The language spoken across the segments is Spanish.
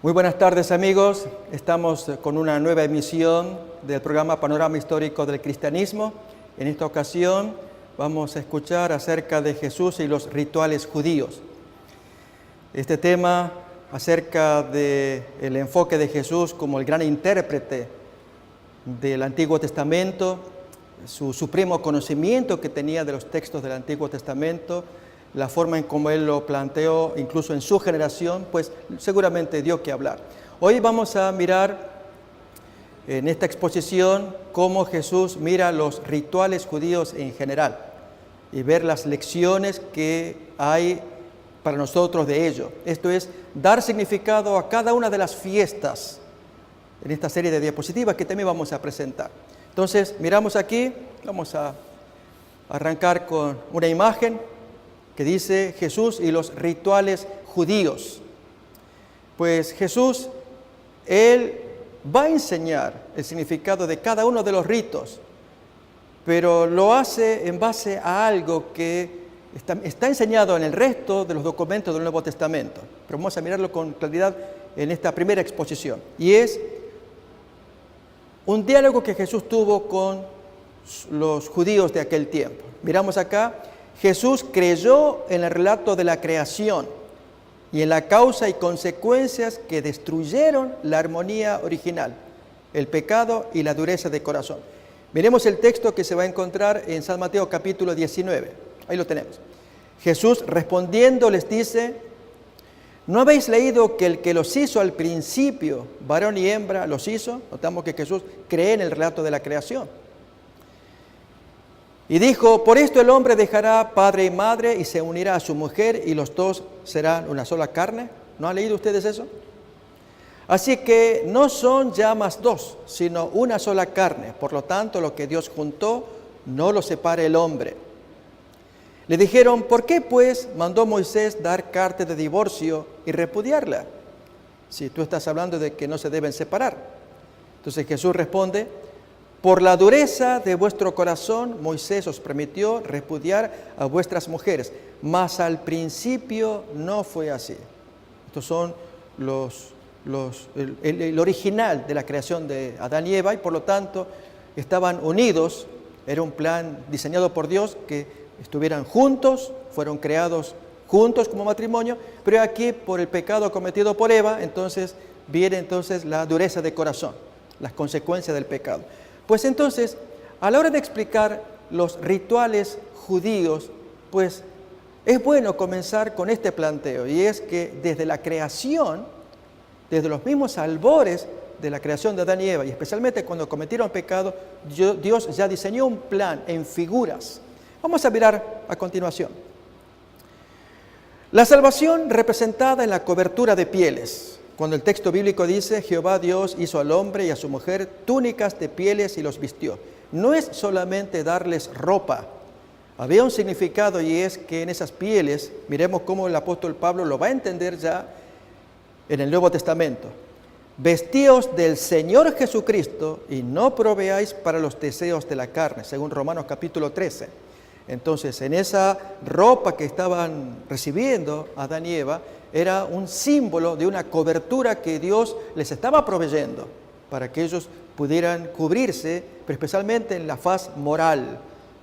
Muy buenas tardes, amigos. Estamos con una nueva emisión del programa Panorama Histórico del Cristianismo. En esta ocasión vamos a escuchar acerca de Jesús y los rituales judíos. Este tema acerca del enfoque de Jesús como el gran intérprete del Antiguo Testamento, su supremo conocimiento que tenía de los textos del Antiguo Testamento, la forma en cómo él lo planteó, incluso en su generación, pues seguramente dio que hablar. Hoy vamos a mirar en esta exposición cómo Jesús mira los rituales judíos en general y ver las lecciones que hay para nosotros de ello. Esto es, dar significado a cada una de las fiestas en esta serie de diapositivas que también vamos a presentar. Entonces, miramos aquí, vamos a arrancar con una imagen que dice Jesús y los rituales judíos. Pues Jesús, Él va a enseñar el significado de cada uno de los ritos, pero lo hace en base a algo que está enseñado en el resto de los documentos del Nuevo Testamento. Pero vamos a mirarlo con claridad en esta primera exposición. Y es un diálogo que Jesús tuvo con los judíos de aquel tiempo. Miramos acá. Jesús creyó en el relato de la creación y en la causa y consecuencias que destruyeron la armonía original, el pecado y la dureza de corazón. Miremos el texto que se va a encontrar en San Mateo capítulo 19. Ahí lo tenemos. Jesús respondiendo les dice: ¿no habéis leído que el que los hizo al principio, varón y hembra, los hizo? Notamos que Jesús cree en el relato de la creación. Y dijo: por esto el hombre dejará padre y madre y se unirá a su mujer y los dos serán una sola carne. ¿No han leído ustedes eso? Así que no son ya más dos, sino una sola carne. Por lo tanto, lo que Dios juntó, no lo separe el hombre. Le dijeron: ¿por qué pues mandó Moisés dar carta de divorcio y repudiarla? Si tú estás hablando de que no se deben separar. Entonces Jesús responde: por la dureza de vuestro corazón, Moisés os permitió repudiar a vuestras mujeres, mas al principio no fue así. Estos son el original de la creación de Adán y Eva, y por lo tanto estaban unidos. Era un plan diseñado por Dios que estuvieran juntos, fueron creados juntos como matrimonio, pero aquí por el pecado cometido por Eva, entonces viene la dureza de corazón, las consecuencias del pecado. Pues entonces, a la hora de explicar los rituales judíos, pues es bueno comenzar con este planteo, y es que desde la creación, desde los mismos albores de la creación de Adán y Eva, y especialmente cuando cometieron pecado, Dios ya diseñó un plan en figuras. Vamos a mirar a continuación. La salvación representada en la cobertura de pieles. Cuando el texto bíblico dice: Jehová Dios hizo al hombre y a su mujer túnicas de pieles y los vistió. No es solamente darles ropa. Había un significado, y es que en esas pieles, miremos cómo el apóstol Pablo lo va a entender ya en el Nuevo Testamento. Vestíos del Señor Jesucristo y no proveáis para los deseos de la carne, según Romanos capítulo 13. Entonces, en esa ropa que estaban recibiendo Adán y Eva, era un símbolo de una cobertura que Dios les estaba proveyendo para que ellos pudieran cubrirse, pero especialmente en la faz moral,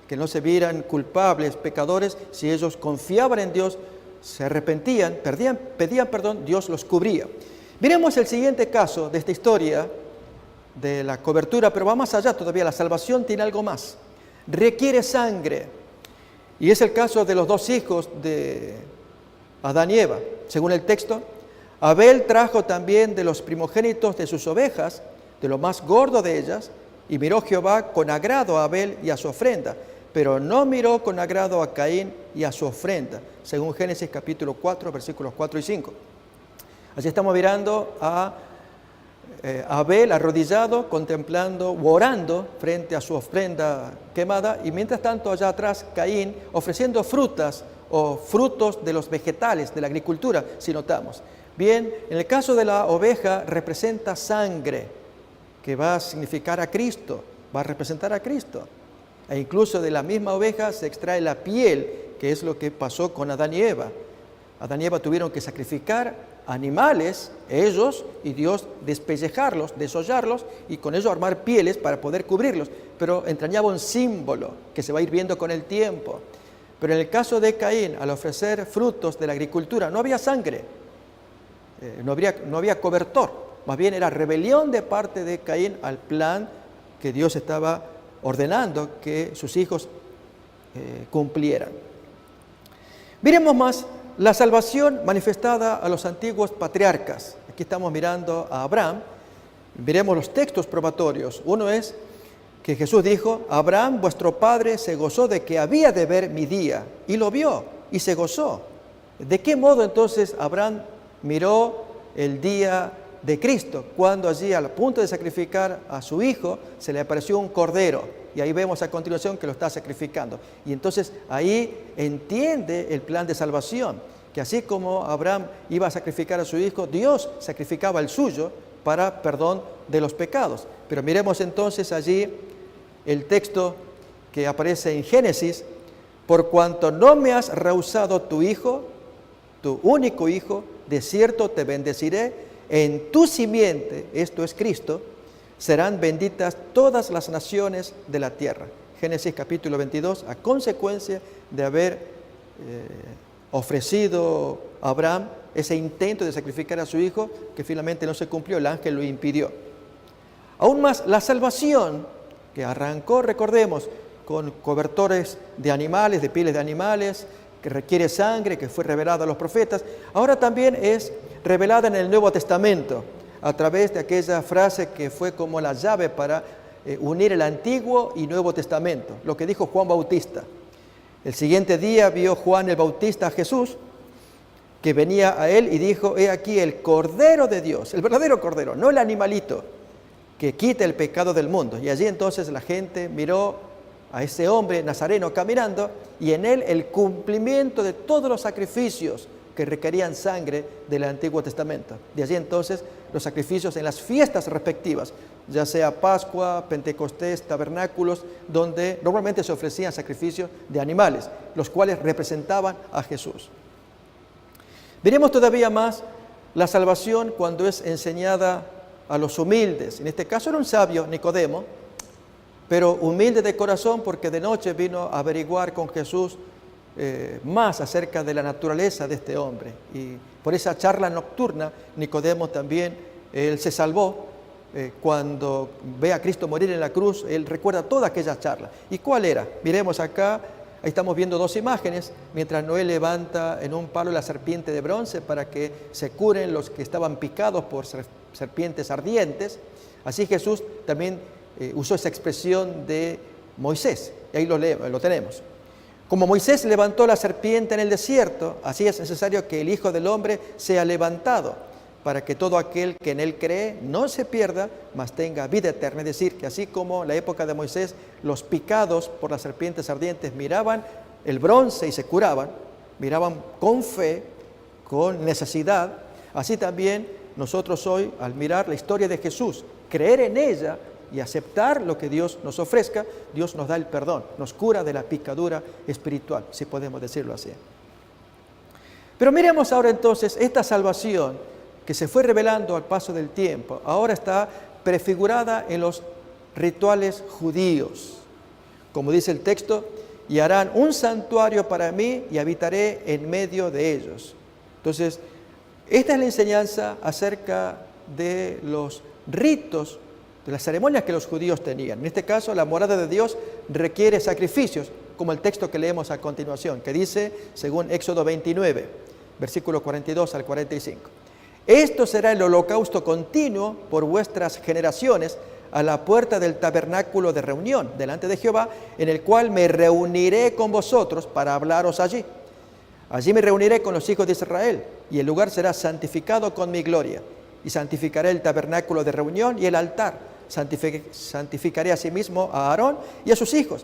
que no se vieran culpables, pecadores. Si ellos confiaban en Dios, se arrepentían, pedían perdón, Dios los cubría. Miremos el siguiente caso de esta historia de la cobertura, pero va más allá todavía. La salvación tiene algo más. Requiere sangre. Y es el caso de los dos hijos de Adán y Eva. Según el texto, Abel trajo también de los primogénitos de sus ovejas, de lo más gordo de ellas, y miró Jehová con agrado a Abel y a su ofrenda, pero no miró con agrado a Caín y a su ofrenda, según Génesis capítulo 4, versículos 4 y 5. Así estamos mirando a Abel arrodillado, contemplando, orando frente a su ofrenda quemada, y mientras tanto allá atrás Caín ofreciendo frutas o frutos de los vegetales, de la agricultura, si notamos. Bien, en el caso de la oveja representa sangre, que va a significar a Cristo, va a representar a Cristo. E incluso de la misma oveja se extrae la piel, que es lo que pasó con Adán y Eva. Adán y Eva tuvieron que sacrificar animales, ellos, y Dios despellejarlos, desollarlos, y con ello armar pieles para poder cubrirlos. Pero entrañaba un símbolo que se va a ir viendo con el tiempo. Pero en el caso de Caín, al ofrecer frutos de la agricultura, no había sangre, no había cobertor. Más bien era rebelión de parte de Caín al plan que Dios estaba ordenando que sus hijos cumplieran. Miremos más la salvación manifestada a los antiguos patriarcas. Aquí estamos mirando a Abraham. Miremos los textos probatorios. Uno es que Jesús dijo: Abraham, vuestro padre, se gozó de que había de ver mi día, y lo vio, y se gozó. ¿De qué modo entonces Abraham miró el día de Cristo? Cuando allí, al punto de sacrificar a su hijo, se le apareció un cordero. Y ahí vemos a continuación que lo está sacrificando. Y entonces ahí entiende el plan de salvación, que así como Abraham iba a sacrificar a su hijo, Dios sacrificaba el suyo para perdón de los pecados. Pero miremos entonces allí el texto que aparece en Génesis: por cuanto no me has rehusado tu hijo, tu único hijo, de cierto te bendeciré, en tu simiente, esto es Cristo, serán benditas todas las naciones de la tierra. Génesis capítulo 22, a consecuencia de haber ofrecido a Abraham ese intento de sacrificar a su hijo, que finalmente no se cumplió, el ángel lo impidió. Aún más, la salvación que arrancó, recordemos, con cobertores de animales, de pieles de animales, que requiere sangre, que fue revelada a los profetas, ahora también es revelada en el Nuevo Testamento, a través de aquella frase que fue como la llave para unir el Antiguo y Nuevo Testamento, lo que dijo Juan Bautista. El siguiente día vio Juan el Bautista a Jesús, que venía a él, y dijo: he aquí el Cordero de Dios, el verdadero Cordero, no el animalito, que quita el pecado del mundo. Y allí entonces la gente miró a ese hombre nazareno caminando, y en él el cumplimiento de todos los sacrificios que requerían sangre del Antiguo Testamento. De allí entonces los sacrificios en las fiestas respectivas, ya sea Pascua, Pentecostés, tabernáculos, donde normalmente se ofrecían sacrificios de animales, los cuales representaban a Jesús. Veremos todavía más la salvación cuando es enseñada a los humildes. En este caso era un sabio, Nicodemo, pero humilde de corazón, porque de noche vino a averiguar con Jesús más acerca de la naturaleza de este hombre. Y por esa charla nocturna, Nicodemo también, él se salvó. Cuando ve a Cristo morir en la cruz, él recuerda toda aquella charla. ¿Y cuál era? Miremos acá, ahí estamos viendo dos imágenes, mientras Noé levanta en un palo la serpiente de bronce para que se curen los que estaban picados por serpientes ardientes. Así Jesús también usó esa expresión de Moisés, y ahí lo tenemos. Como Moisés levantó la serpiente en el desierto, así es necesario que el Hijo del Hombre sea levantado, para que todo aquel que en él cree no se pierda, mas tenga vida eterna. Es decir, que así como en la época de Moisés los picados por las serpientes ardientes miraban el bronce y se curaban, miraban con fe, con necesidad, así también nosotros hoy, al mirar la historia de Jesús, creer en ella y aceptar lo que Dios nos ofrezca, Dios nos da el perdón, nos cura de la picadura espiritual, si podemos decirlo así. Pero miremos ahora entonces esta salvación que se fue revelando al paso del tiempo, ahora está prefigurada en los rituales judíos. Como dice el texto: y harán un santuario para mí y habitaré en medio de ellos. Entonces, esta es la enseñanza acerca de los ritos, de las ceremonias que los judíos tenían. En este caso, la morada de Dios requiere sacrificios, como el texto que leemos a continuación, que dice, según Éxodo 29, versículos 42 al 45. Esto será el holocausto continuo por vuestras generaciones a la puerta del tabernáculo de reunión, delante de Jehová, en el cual me reuniré con vosotros para hablaros allí. Allí me reuniré con los hijos de Israel, y el lugar será santificado con mi gloria. Y santificaré el tabernáculo de reunión y el altar. Santificaré asimismo a Aarón y a sus hijos,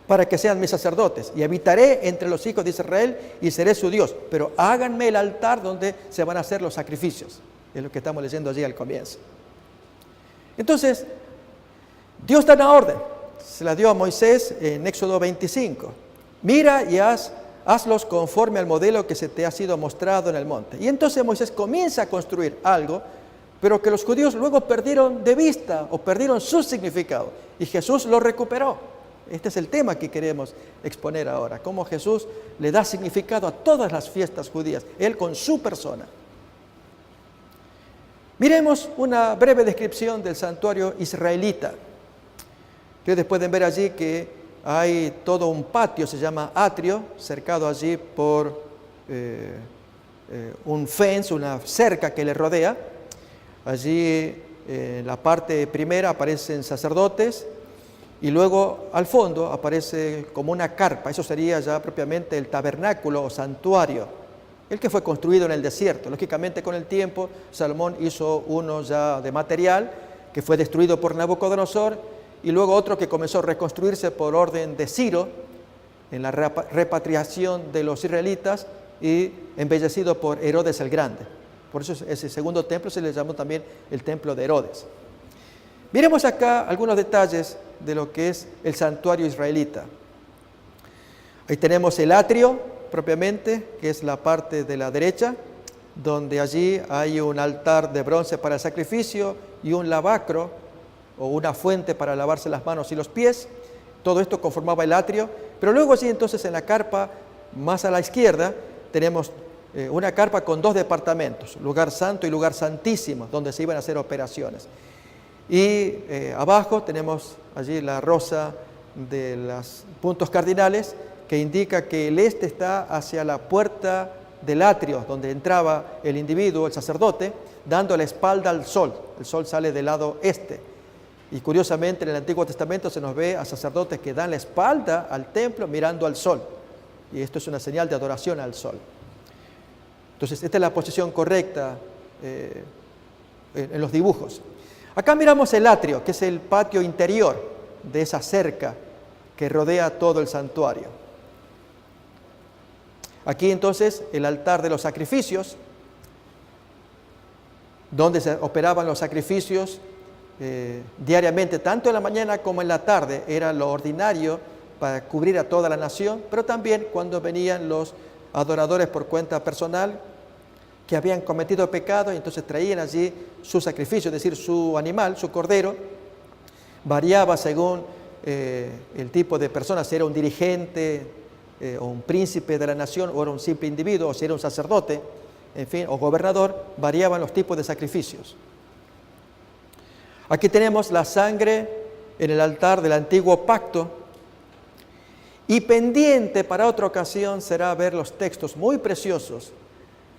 para que sean mis sacerdotes. Y habitaré entre los hijos de Israel y seré su Dios. Pero háganme el altar donde se van a hacer los sacrificios. Es lo que estamos leyendo allí al comienzo. Entonces, Dios da una orden. Se la dio a Moisés en Éxodo 25. Mira y haz hazlos conforme al modelo que se te ha sido mostrado en el monte. Y entonces Moisés comienza a construir algo, pero que los judíos luego perdieron de vista o perdieron su significado. Y Jesús lo recuperó. Este es el tema que queremos exponer ahora, cómo Jesús le da significado a todas las fiestas judías, Él con su persona. Miremos una breve descripción del santuario israelita. Ustedes pueden ver allí que hay todo un patio, se llama atrio, cercado allí por un fence, una cerca que le rodea. Allí en la parte primera aparecen sacerdotes y luego al fondo aparece como una carpa. Eso sería ya propiamente el tabernáculo o santuario, el que fue construido en el desierto. Lógicamente con el tiempo Salomón hizo uno ya de material que fue destruido por Nabucodonosor y luego otro que comenzó a reconstruirse por orden de Ciro en la repatriación de los israelitas y embellecido por Herodes el Grande. Por eso ese segundo templo se le llamó también el templo de Herodes. Miremos acá algunos detalles de lo que es el santuario israelita. Ahí tenemos el atrio propiamente, que es la parte de la derecha, donde allí hay un altar de bronce para el sacrificio y un lavacro o una fuente para lavarse las manos y los pies. Todo esto conformaba el atrio, pero luego allí entonces en la carpa más a la izquierda tenemos una carpa con dos departamentos, lugar santo y lugar santísimo, donde se iban a hacer operaciones. Y abajo tenemos allí la rosa de los puntos cardinales que indica que el este está hacia la puerta del atrio, donde entraba el individuo, el sacerdote, dando la espalda al sol. El sol sale del lado este. Y curiosamente en el Antiguo Testamento se nos ve a sacerdotes que dan la espalda al templo mirando al sol. Y esto es una señal de adoración al sol. Entonces, esta es la posición correcta en los dibujos. Acá miramos el atrio, que es el patio interior de esa cerca que rodea todo el santuario. Aquí entonces el altar de los sacrificios, donde se operaban los sacrificios diariamente, tanto en la mañana como en la tarde, era lo ordinario para cubrir a toda la nación, pero también cuando venían los adoradores por cuenta personal que habían cometido pecado y entonces traían allí su sacrificio, es decir, su animal, su cordero. Variaba según el tipo de persona, si era un dirigente o un príncipe de la nación o era un simple individuo o si era un sacerdote, en fin, o gobernador, variaban los tipos de sacrificios. Aquí tenemos la sangre en el altar del antiguo pacto. Y pendiente para otra ocasión será ver los textos muy preciosos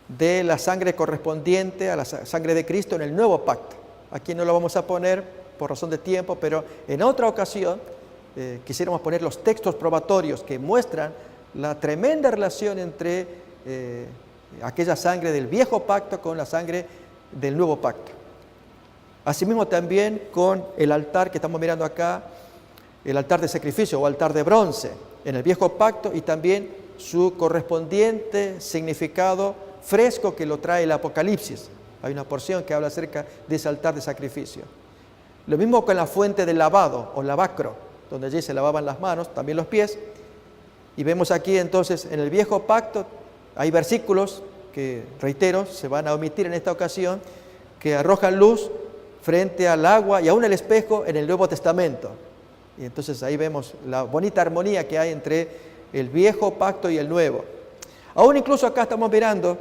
de la sangre correspondiente a la sangre de Cristo en el nuevo pacto. Aquí no lo vamos a poner por razón de tiempo, pero en otra ocasión quisiéramos poner los textos probatorios que muestran la tremenda relación entre aquella sangre del viejo pacto con la sangre del nuevo pacto. Asimismo también con el altar que estamos mirando acá, el altar de sacrificio o altar de bronce en el viejo pacto y también su correspondiente significado fresco que lo trae el Apocalipsis. Hay una porción que habla acerca de ese altar de sacrificio. Lo mismo con la fuente del lavado o lavacro, donde allí se lavaban las manos, también los pies. Y vemos aquí entonces en el viejo pacto hay versículos que, reitero, se van a omitir en esta ocasión, que arrojan luz frente al agua y aún el espejo en el Nuevo Testamento. Y entonces ahí vemos la bonita armonía que hay entre el viejo pacto y el nuevo. Aún incluso acá estamos mirando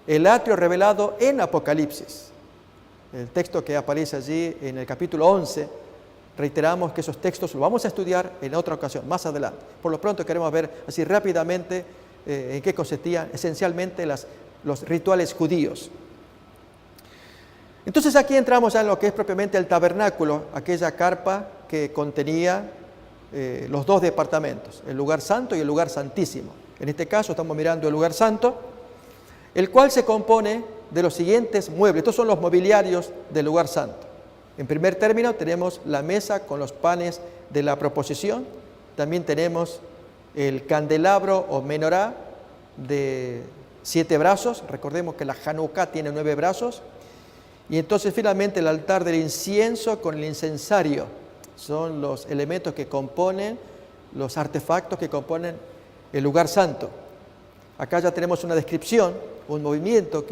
el atrio revelado en Apocalipsis. El texto que aparece allí en el capítulo 11, reiteramos que esos textos los vamos a estudiar en otra ocasión, más adelante. Por lo pronto queremos ver así rápidamente en qué consistían esencialmente los rituales judíos. Entonces aquí entramos ya en lo que es propiamente el tabernáculo, aquella carpa que contenía los dos departamentos, el lugar santo y el lugar santísimo. En este caso estamos mirando el lugar santo, el cual se compone de los siguientes muebles. Estos son los mobiliarios del lugar santo. En primer término tenemos la mesa con los panes de la proposición, también tenemos el candelabro o menorá de 7 brazos, recordemos que la Hanukkah tiene 9 brazos, y entonces finalmente el altar del incienso con el incensario son los elementos que componen, los artefactos que componen el lugar santo. Acá ya tenemos una descripción, un movimiento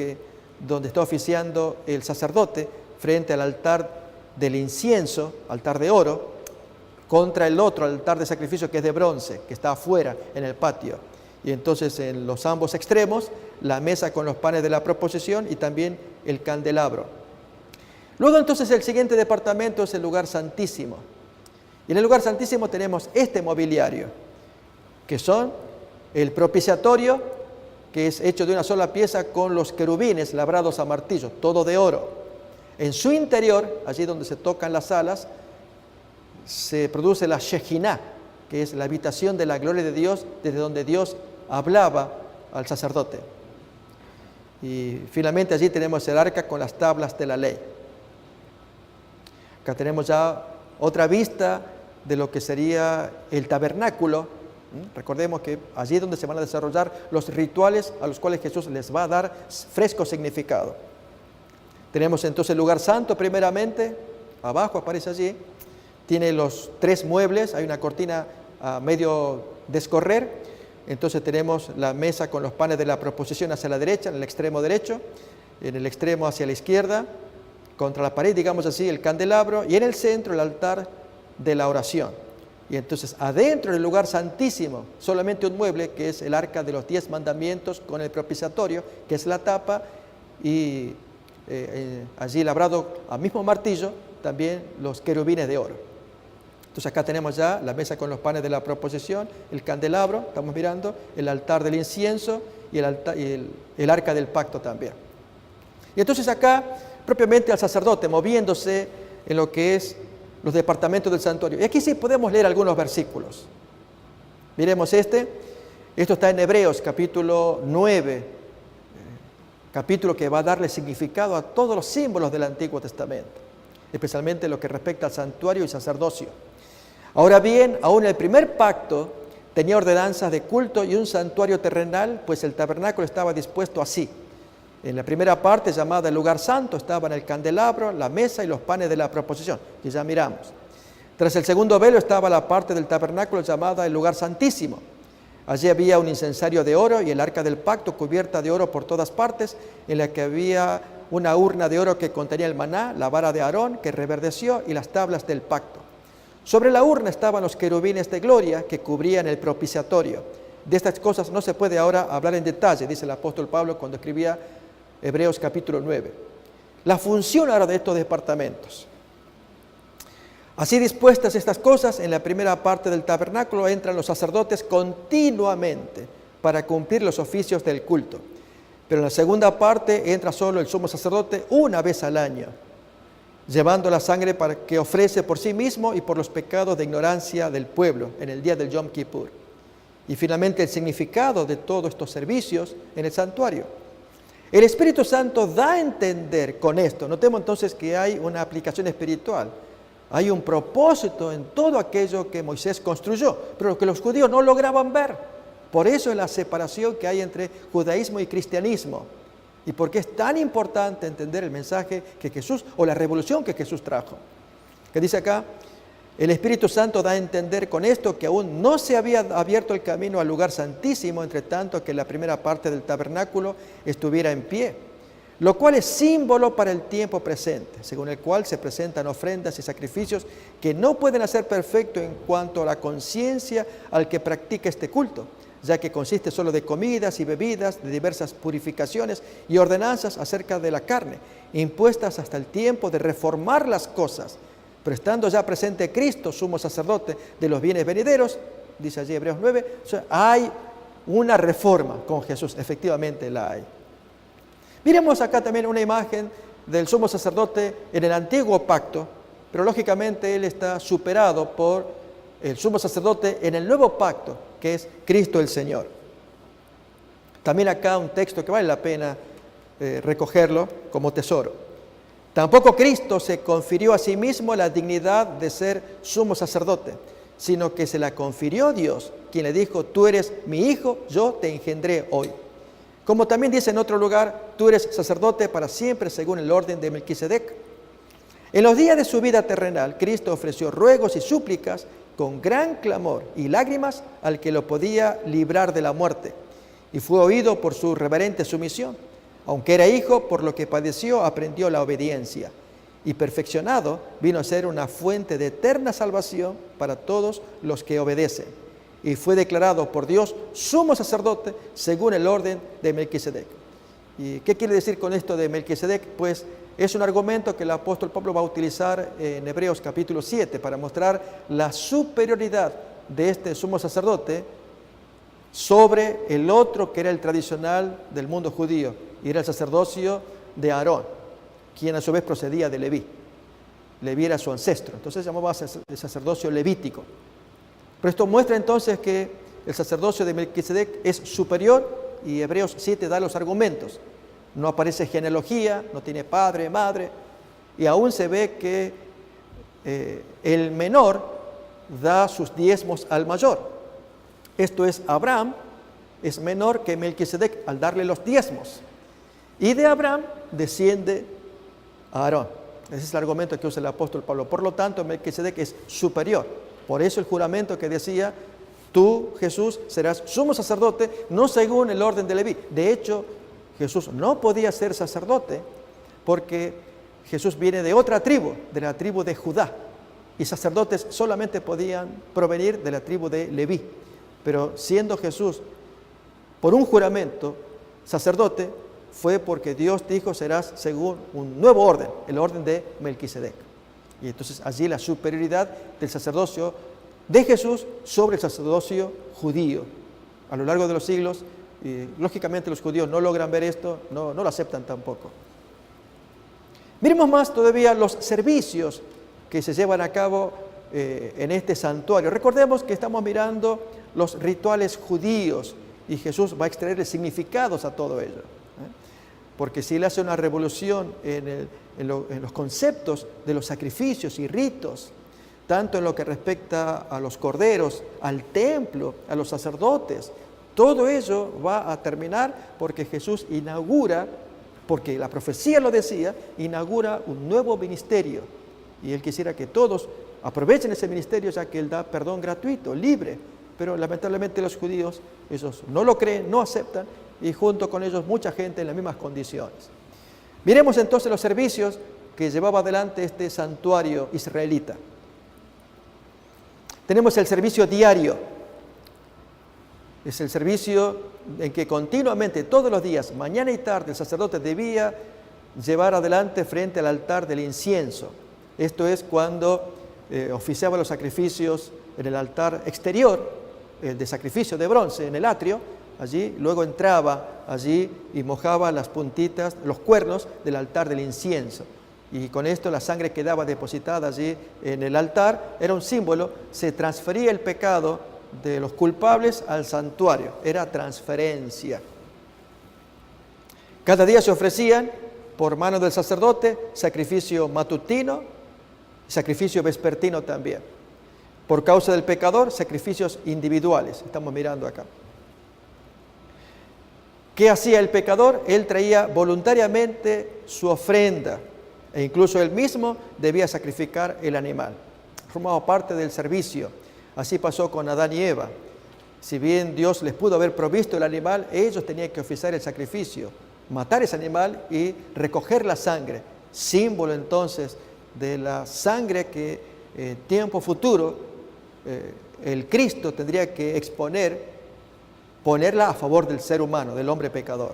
donde está oficiando el sacerdote frente al altar del incienso, altar de oro, contra el otro altar de sacrificio que es de bronce, que está afuera en el patio. Y entonces en los ambos extremos, la mesa con los panes de la proposición y también el candelabro. Luego entonces el siguiente departamento es el lugar santísimo. Y en el lugar santísimo tenemos este mobiliario, que son el propiciatorio, que es hecho de una sola pieza con los querubines labrados a martillo, todo de oro. En su interior, allí donde se tocan las alas, se produce la Shekinah, que es la habitación de la gloria de Dios, desde donde Dios hablaba al sacerdote. Y finalmente allí tenemos el arca con las tablas de la ley. Acá tenemos ya otra vista de lo que sería el tabernáculo. Recordemos que allí es donde se van a desarrollar los rituales a los cuales Jesús les va a dar fresco significado. Tenemos entonces el lugar santo primeramente, abajo aparece allí, tiene los 3 muebles, hay una cortina a medio descorrer, entonces tenemos la mesa con los panes de la proposición hacia la derecha, en el extremo derecho, en el extremo hacia la izquierda, contra la pared, digamos así, el candelabro, y en el centro el altar de la oración. Y entonces adentro del lugar santísimo, solamente un mueble que es el arca de los 10 mandamientos con el propiciatorio, que es la tapa, y allí labrado a mismo martillo también los querubines de oro. Entonces acá tenemos ya la mesa con los panes de la proposición, el candelabro, estamos mirando, el altar del incienso y el arca del pacto también. Y entonces acá propiamente al sacerdote moviéndose en lo que es los departamentos del santuario. Y aquí sí podemos leer algunos versículos. Miremos esto está en Hebreos capítulo 9, capítulo que va a darle significado a todos los símbolos del Antiguo Testamento, especialmente lo que respecta al santuario y sacerdocio. Ahora bien, aún el primer pacto tenía ordenanzas de culto y un santuario terrenal, pues el tabernáculo estaba dispuesto así. En la primera parte, llamada el lugar santo, estaban el candelabro, la mesa y los panes de la proposición, que ya miramos. Tras el segundo velo estaba la parte del tabernáculo llamada el lugar santísimo. Allí había un incensario de oro y el arca del pacto cubierta de oro por todas partes, en la que había una urna de oro que contenía el maná, la vara de Aarón que reverdeció y las tablas del pacto. Sobre la urna estaban los querubines de gloria que cubrían el propiciatorio. De estas cosas no se puede ahora hablar en detalle, dice el apóstol Pablo cuando escribía Hebreos capítulo 9. La función ahora de estos departamentos. Así dispuestas estas cosas, en la primera parte del tabernáculo entran los sacerdotes continuamente para cumplir los oficios del culto. Pero en la segunda parte entra solo el sumo sacerdote una vez al año, llevando la sangre para que ofrece por sí mismo y por los pecados de ignorancia del pueblo en el día del Yom Kippur. Y finalmente el significado de todos estos servicios en el santuario. El Espíritu Santo da a entender con esto, notemos entonces que hay una aplicación espiritual, hay un propósito en todo aquello que Moisés construyó, pero que los judíos no lograban ver. Por eso es la separación que hay entre judaísmo y cristianismo. Y por qué es tan importante entender el mensaje que Jesús, o la revolución que Jesús trajo. Que dice acá, el Espíritu Santo da a entender con esto que aún no se había abierto el camino al lugar santísimo, entre tanto que la primera parte del tabernáculo estuviera en pie, lo cual es símbolo para el tiempo presente, según el cual se presentan ofrendas y sacrificios que no pueden hacer perfecto en cuanto a la conciencia al que practica este culto, ya que consiste solo de comidas y bebidas, de diversas purificaciones y ordenanzas acerca de la carne, impuestas hasta el tiempo de reformar las cosas. Pero estando ya presente Cristo, sumo sacerdote de los bienes venideros, dice allí Hebreos 9, o sea, hay una reforma con Jesús, efectivamente la hay. Miremos acá también una imagen del sumo sacerdote en el antiguo pacto, pero lógicamente él está superado por el sumo sacerdote en el nuevo pacto, que es Cristo el Señor. También acá un texto que vale la pena recogerlo como tesoro. Tampoco Cristo se confirió a sí mismo la dignidad de ser sumo sacerdote, sino que se la confirió Dios, quien le dijo, tú eres mi hijo, yo te engendré hoy. Como también dice en otro lugar, tú eres sacerdote para siempre según el orden de Melquisedec. En los días de su vida terrenal, Cristo ofreció ruegos y súplicas con gran clamor y lágrimas al que lo podía librar de la muerte, y fue oído por su reverente sumisión. Aunque era hijo, por lo que padeció, aprendió la obediencia, y perfeccionado vino a ser una fuente de eterna salvación para todos los que obedecen. Y fue declarado por Dios sumo sacerdote según el orden de Melquisedec. ¿Y qué quiere decir con esto de Melquisedec? Pues es un argumento que el apóstol Pablo va a utilizar en Hebreos capítulo 7 para mostrar la superioridad de este sumo sacerdote sobre el otro que era el tradicional del mundo judío, y era el sacerdocio de Aarón, quien a su vez procedía de Leví. Leví era su ancestro, entonces se llamaba el sacerdocio levítico. Pero esto muestra entonces que el sacerdocio de Melquisedec es superior, y Hebreos 7 da los argumentos. No aparece genealogía, no tiene padre, madre, y aún se ve que el menor da sus diezmos al mayor. Esto es, Abraham es menor que Melquisedec al darle los diezmos, y de Abraham desciende a Aarón. Ese es el argumento que usa el apóstol Pablo. Por lo tanto, Melquisedec es superior. Por eso el juramento que decía: tú, Jesús, serás sumo sacerdote, no según el orden de Leví. De hecho, Jesús no podía ser sacerdote porque Jesús viene de otra tribu, de la tribu de Judá, y sacerdotes solamente podían provenir de la tribu de Leví. Pero siendo Jesús, por un juramento, sacerdote, fue porque Dios dijo: serás según un nuevo orden, el orden de Melquisedec. Y entonces allí la superioridad del sacerdocio de Jesús sobre el sacerdocio judío. A lo largo de los siglos, lógicamente los judíos no logran ver esto, no lo aceptan tampoco. Miremos más todavía los servicios que se llevan a cabo en este santuario. Recordemos que estamos mirando los rituales judíos, y Jesús va a extraer significados a todo ello. Porque si Él hace una revolución en los conceptos de los sacrificios y ritos, tanto en lo que respecta a los corderos, al templo, a los sacerdotes, todo ello va a terminar porque Jesús inaugura, porque la profecía lo decía, inaugura un nuevo ministerio. Y Él quisiera que todos aprovechen ese ministerio, ya que Él da perdón gratuito, libre. Pero lamentablemente los judíos, ellos no lo creen, no aceptan, y junto con ellos mucha gente en las mismas condiciones. Miremos entonces los servicios que llevaba adelante este santuario israelita. Tenemos el servicio diario. Es el servicio en que continuamente, todos los días, mañana y tarde, el sacerdote debía llevar adelante frente al altar del incienso. Esto es cuando oficiaba los sacrificios en el altar exterior, el de sacrificio de bronce en el atrio. Allí, luego entraba allí y mojaba las puntitas, los cuernos del altar del incienso. Y con esto la sangre quedaba depositada allí en el altar. Era un símbolo, se transfería el pecado de los culpables al santuario. Era transferencia. Cada día se ofrecían, por mano del sacerdote, sacrificio matutino, sacrificio vespertino también. Por causa del pecador, sacrificios individuales. Estamos mirando acá. ¿Qué hacía el pecador? Él traía voluntariamente su ofrenda, e incluso él mismo debía sacrificar el animal. Formaba parte del servicio. Así pasó con Adán y Eva. Si bien Dios les pudo haber provisto el animal, ellos tenían que oficiar el sacrificio, matar ese animal y recoger la sangre, símbolo entonces de la sangre que en tiempo futuro el Cristo tendría que exponer, ponerla a favor del ser humano, del hombre pecador.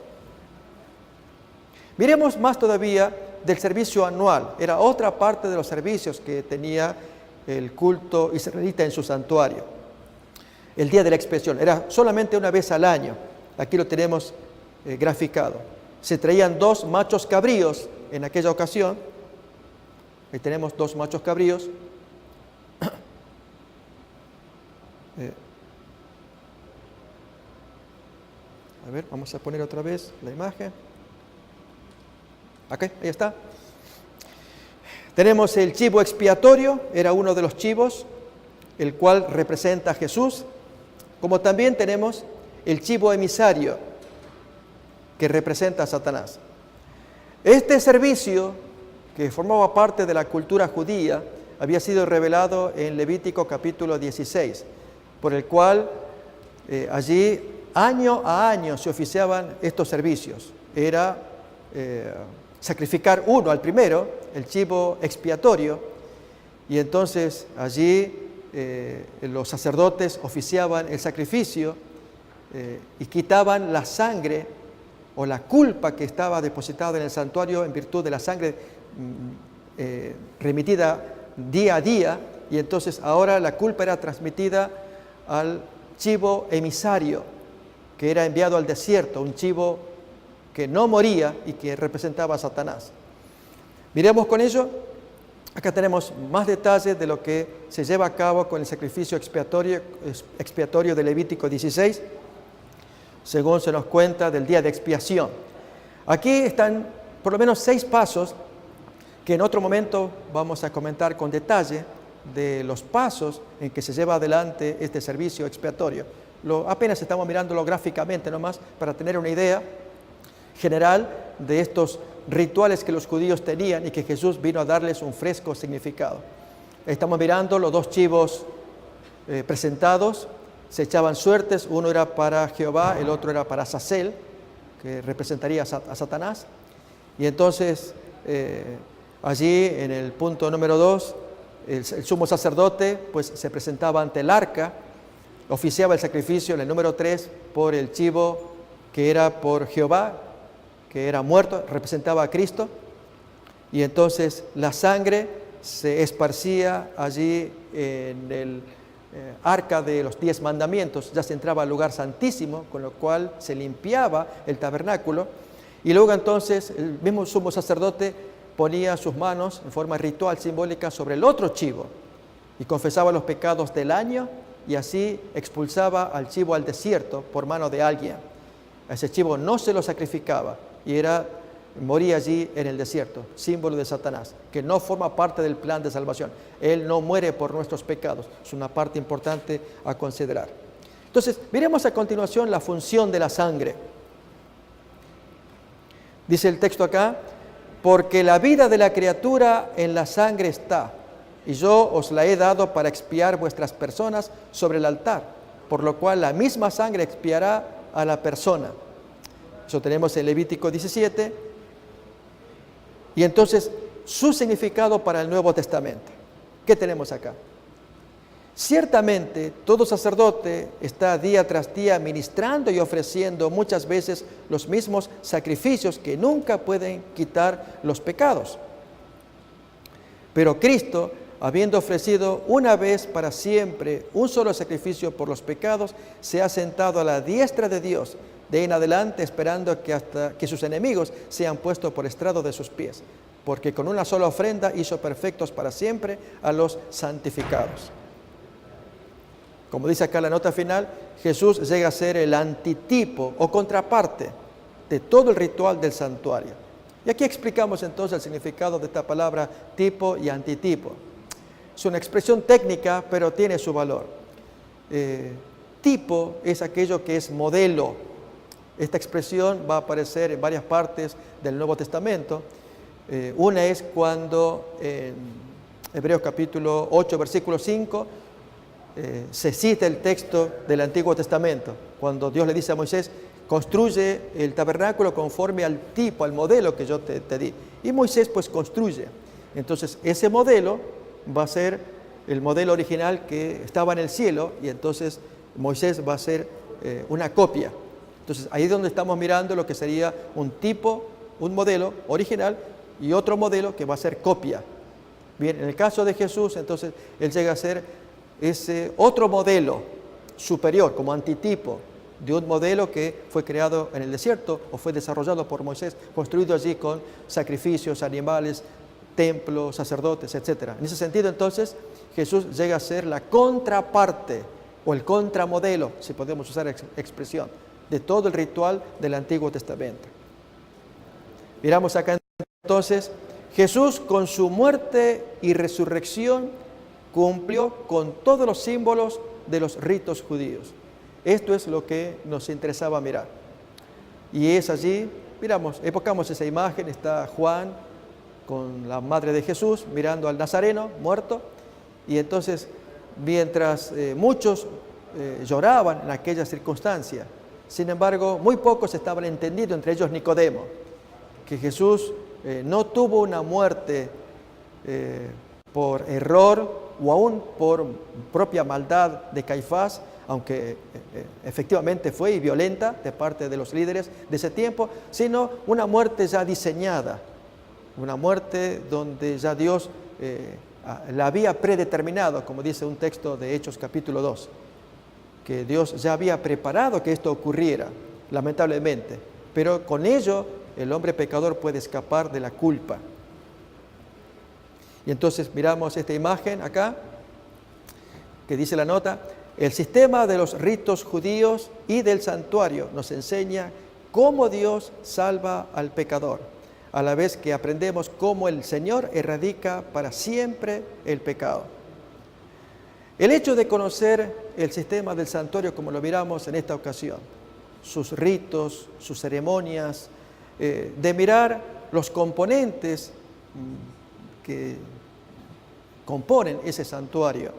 Miremos más todavía del servicio anual. Era otra parte de los servicios que tenía el culto israelita en su santuario. El día de la expiación era solamente una vez al año. Aquí lo tenemos graficado. Se traían 2 machos cabríos en aquella ocasión. Ahí tenemos 2 machos cabríos. A ver, vamos a poner otra vez la imagen. Ok, ahí está. Tenemos el chivo expiatorio, era uno de los chivos, el cual representa a Jesús. Como también tenemos el chivo emisario, que representa a Satanás. Este servicio, que formaba parte de la cultura judía, había sido revelado en Levítico capítulo 16, por el cual allí año a año se oficiaban estos servicios. Era sacrificar uno al primero, el chivo expiatorio, y entonces allí los sacerdotes oficiaban el sacrificio y quitaban la sangre o la culpa que estaba depositada en el santuario en virtud de la sangre remitida día a día, y entonces ahora la culpa era transmitida al chivo emisario, que era enviado al desierto, un chivo que no moría y que representaba a Satanás. Miremos con ello, acá tenemos más detalles de lo que se lleva a cabo con el sacrificio expiatorio de Levítico 16, según se nos cuenta del día de expiación. Aquí están por lo menos 6 pasos que en otro momento vamos a comentar con detalle de los pasos en que se lleva adelante este servicio expiatorio. Apenas estamos mirándolo gráficamente nomás para tener una idea general de estos rituales que los judíos tenían y que Jesús vino a darles un fresco significado. Estamos mirando los 2 chivos presentados, se echaban suertes, uno era para Jehová, el otro era para Azazel, que representaría a Satanás, y entonces allí en el punto número 2, el sumo sacerdote pues se presentaba ante el arca, oficiaba el sacrificio en el número 3 por el chivo que era por Jehová, que era muerto, representaba a Cristo, y entonces la sangre se esparcía allí en el arca de los 10 mandamientos, ya se entraba al lugar santísimo, con lo cual se limpiaba el tabernáculo, y luego entonces el mismo sumo sacerdote ponía sus manos en forma ritual, simbólica, sobre el otro chivo y confesaba los pecados del año, y así expulsaba al chivo al desierto por mano de alguien. A ese chivo no se lo sacrificaba y moría allí en el desierto, símbolo de Satanás, que no forma parte del plan de salvación. Él no muere por nuestros pecados, es una parte importante a considerar. Entonces, miremos a continuación la función de la sangre. Dice el texto acá: porque la vida de la criatura en la sangre está, y yo os la he dado para expiar vuestras personas sobre el altar, por lo cual la misma sangre expiará a la persona. Eso tenemos en Levítico 17, y entonces su significado para el Nuevo Testamento. ¿Qué tenemos acá? Ciertamente, todo sacerdote está día tras día ministrando y ofreciendo muchas veces los mismos sacrificios que nunca pueden quitar los pecados. Pero Cristo, habiendo ofrecido una vez para siempre un solo sacrificio por los pecados, se ha sentado a la diestra de Dios, de ahí en adelante esperando que hasta que sus enemigos sean puestos por estrado de sus pies, porque con una sola ofrenda hizo perfectos para siempre a los santificados. Como dice acá la nota final, Jesús llega a ser el antitipo o contraparte de todo el ritual del santuario. Y aquí explicamos entonces el significado de esta palabra tipo y antitipo. Es una expresión técnica, pero tiene su valor. Tipo es aquello que es modelo. Esta expresión va a aparecer en varias partes del Nuevo Testamento. Una es cuando en Hebreos capítulo 8, versículo 5, se cita el texto del Antiguo Testamento, cuando Dios le dice a Moisés: construye el tabernáculo conforme al tipo, al modelo que yo te di. Y Moisés pues construye. Entonces ese modelo va a ser el modelo original que estaba en el cielo, y entonces Moisés va a ser una copia. Entonces ahí es donde estamos mirando lo que sería un tipo, un modelo original, y otro modelo que va a ser copia. Bien, en el caso de Jesús, entonces Él llega a ser ese otro modelo superior, como antitipo de un modelo que fue creado en el desierto o fue desarrollado por Moisés, construido allí con sacrificios, animales, templos, sacerdotes, etc. En ese sentido, entonces, Jesús llega a ser la contraparte o el contramodelo, si podemos usar expresión, de todo el ritual del Antiguo Testamento. Miramos acá entonces, Jesús con su muerte y resurrección cumplió con todos los símbolos de los ritos judíos. Esto es lo que nos interesaba mirar. Y es allí, miramos, evocamos esa imagen, está Juan con la madre de Jesús, mirando al Nazareno muerto, y entonces mientras muchos lloraban en aquella circunstancia, sin embargo muy pocos estaban entendidos, entre ellos Nicodemo, que Jesús no tuvo una muerte por error o aún por propia maldad de Caifás, aunque efectivamente fue violenta de parte de los líderes de ese tiempo, sino una muerte ya diseñada, una muerte donde ya Dios la había predeterminado, como dice un texto de Hechos capítulo 2, que Dios ya había preparado que esto ocurriera, lamentablemente, pero con ello el hombre pecador puede escapar de la culpa. Y entonces miramos esta imagen acá, que dice la nota: el sistema de los ritos judíos y del santuario nos enseña cómo Dios salva al pecador, a la vez que aprendemos cómo el Señor erradica para siempre el pecado. El hecho de conocer el sistema del santuario, como lo miramos en esta ocasión, sus ritos, sus ceremonias, de mirar los componentes que componen ese santuario,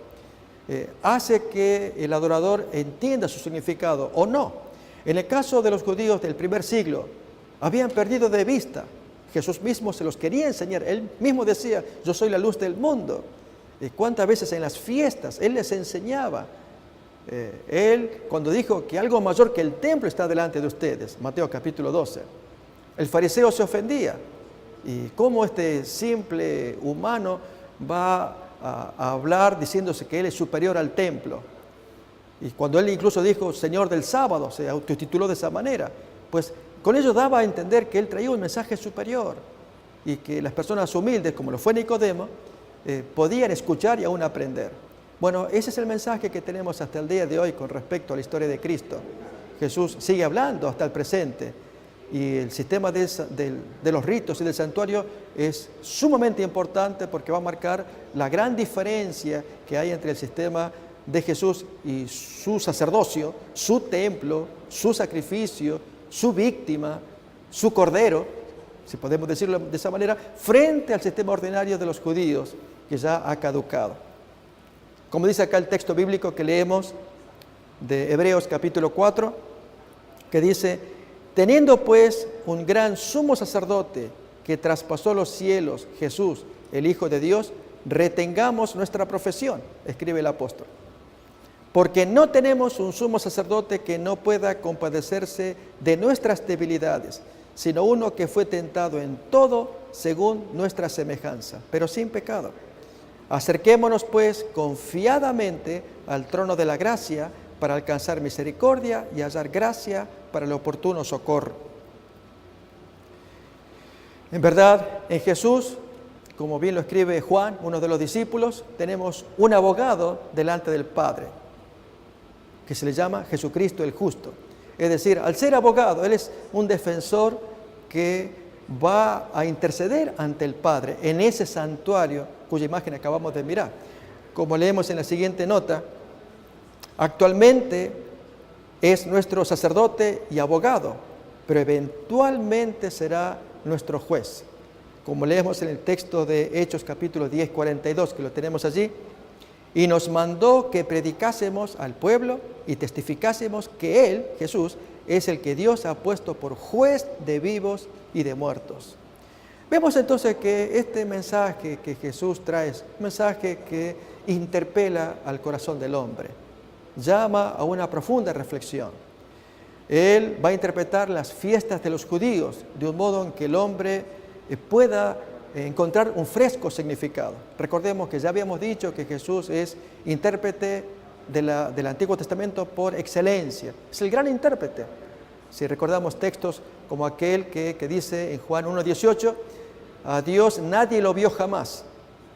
hace que el adorador entienda su significado o no. En el caso de los judíos del primer siglo, habían perdido de vista. Jesús mismo se los quería enseñar. Él mismo decía: yo soy la luz del mundo. ¿Cuántas veces en las fiestas Él les enseñaba? Él, cuando dijo que algo mayor que el templo está delante de ustedes, Mateo capítulo 12, el fariseo se ofendía. ¿Y cómo este simple humano va a hablar diciéndose que Él es superior al templo? Y cuando Él incluso dijo Señor del sábado, se autotituló de esa manera, pues con ello daba a entender que Él traía un mensaje superior y que las personas humildes, como lo fue Nicodemo, podían escuchar y aún aprender. Bueno, ese es el mensaje que tenemos hasta el día de hoy con respecto a la historia de Cristo. Jesús sigue hablando hasta el presente y el sistema de los ritos y del santuario es sumamente importante porque va a marcar la gran diferencia que hay entre el sistema de Jesús y su sacerdocio, su templo, su sacrificio, su víctima, su cordero, si podemos decirlo de esa manera, frente al sistema ordinario de los judíos que ya ha caducado. Como dice acá el texto bíblico que leemos de Hebreos capítulo 4, que dice: teniendo pues un gran sumo sacerdote que traspasó los cielos, Jesús, el Hijo de Dios, retengamos nuestra profesión, escribe el apóstol. Porque no tenemos un sumo sacerdote que no pueda compadecerse de nuestras debilidades, sino uno que fue tentado en todo según nuestra semejanza, pero sin pecado. Acerquémonos pues confiadamente al trono de la gracia para alcanzar misericordia y hallar gracia para el oportuno socorro. En verdad, en Jesús, como bien lo escribe Juan, uno de los discípulos, tenemos un abogado delante del Padre, que se le llama Jesucristo el Justo. Es decir, al ser abogado, Él es un defensor que va a interceder ante el Padre en ese santuario cuya imagen acabamos de mirar. Como leemos en la siguiente nota, actualmente es nuestro sacerdote y abogado, pero eventualmente será nuestro juez. Como leemos en el texto de Hechos capítulo 10, 42, que lo tenemos allí, y nos mandó que predicásemos al pueblo y testificásemos que Él, Jesús, es el que Dios ha puesto por juez de vivos y de muertos. Vemos entonces que este mensaje que Jesús trae es un mensaje que interpela al corazón del hombre, llama a una profunda reflexión. Él va a interpretar las fiestas de los judíos de un modo en que el hombre pueda encontrar un fresco significado. Recordemos que ya habíamos dicho que Jesús es intérprete del Antiguo Testamento por excelencia. Es el gran intérprete. Si recordamos textos como aquel que dice en Juan 1:18, a Dios nadie lo vio jamás,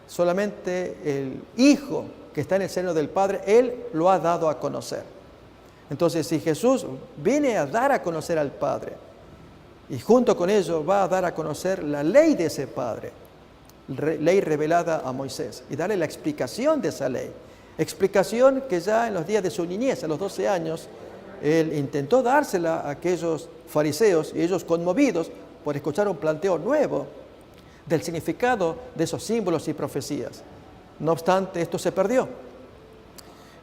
solamente el Hijo que está en el seno del Padre, Él lo ha dado a conocer. Entonces, si Jesús viene a dar a conocer al Padre, y junto con ello va a dar a conocer la ley de ese Padre, ley revelada a Moisés, y darle la explicación de esa ley, explicación que ya en los días de su niñez, a los 12 años, Él intentó dársela a aquellos fariseos, y ellos conmovidos por escuchar un planteo nuevo, del significado de esos símbolos y profecías. No obstante, esto se perdió.